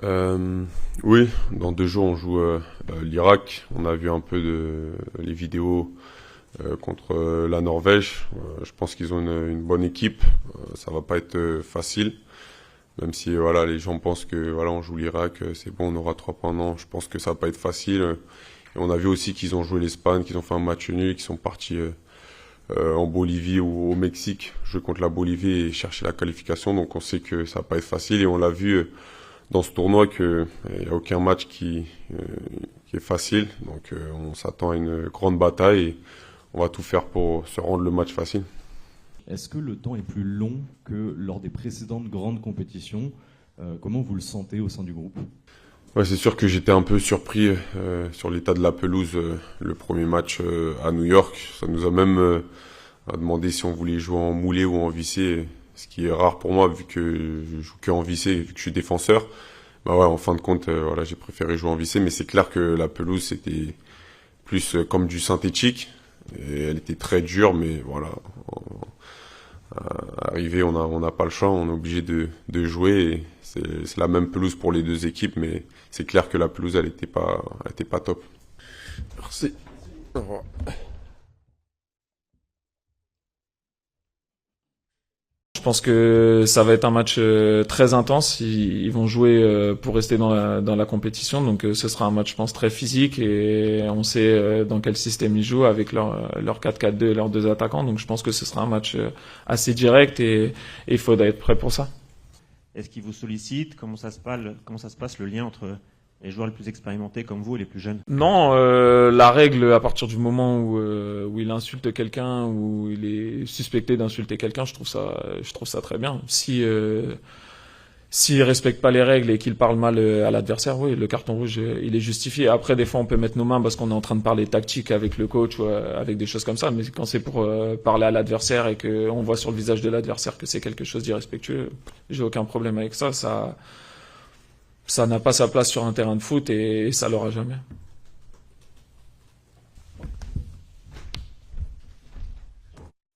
Oui, dans 2 jours on joue l'Irak. On a vu un peu les vidéos contre la Norvège. Je pense qu'ils ont une bonne équipe. Ça va pas être facile, même si voilà les gens pensent que voilà on joue l'Irak, c'est bon, on aura 3 points. Non, je pense que ça va pas être facile. Et on a vu aussi qu'ils ont joué l'Espagne, qu'ils ont fait un match nul, qu'ils sont partis en Bolivie ou au Mexique, jouer contre la Bolivie et chercher la qualification. Donc on sait que ça va pas être facile et on l'a vu dans ce tournoi que il y a aucun match qui est facile. Donc on s'attend à une grande bataille et on va tout faire pour se rendre le match facile. Est-ce que le temps est plus long que lors des précédentes grandes compétitions? Comment vous le sentez au sein du groupe? Ouais, c'est sûr que j'étais un peu surpris sur l'état de la pelouse le premier match à New York. Ça nous a même demandé si on voulait jouer en moulé ou en vissé, ce qui est rare pour moi vu que je joue que en vissé, vu que je suis défenseur. Bah ouais, en fin de compte, voilà, j'ai préféré jouer en vissé, mais c'est clair que la pelouse c'était plus comme du synthétique et elle était très dure, mais voilà, arrivé, on n'a pas le choix, on est obligé de jouer. Et c'est la même pelouse pour les deux équipes, mais c'est clair que la pelouse, elle était pas top. Merci. Au revoir. Je pense que ça va être un match très intense. Ils vont jouer pour rester dans la compétition. Donc ce sera un match, je pense, très physique. Et on sait dans quel système ils jouent avec leur 4-4-2 et leurs 2 attaquants. Donc je pense que ce sera un match assez direct et il faudra être prêt pour ça. Est-ce qu'ils vous sollicitent? Comment ça se passe le lien entre les joueurs les plus expérimentés comme vous et les plus jeunes? Non, la règle, à partir du moment où il insulte quelqu'un, où il est suspecté d'insulter quelqu'un, je trouve ça très bien. S'il respecte pas les règles et qu'il parle mal à l'adversaire, oui, le carton rouge, il est justifié. Après, des fois, on peut mettre nos mains parce qu'on est en train de parler tactique avec le coach ou avec des choses comme ça. Mais quand c'est pour parler à l'adversaire et qu'on voit sur le visage de l'adversaire que c'est quelque chose d'irrespectueux, j'ai aucun problème avec ça. Ça n'a pas sa place sur un terrain de foot et ça l'aura jamais.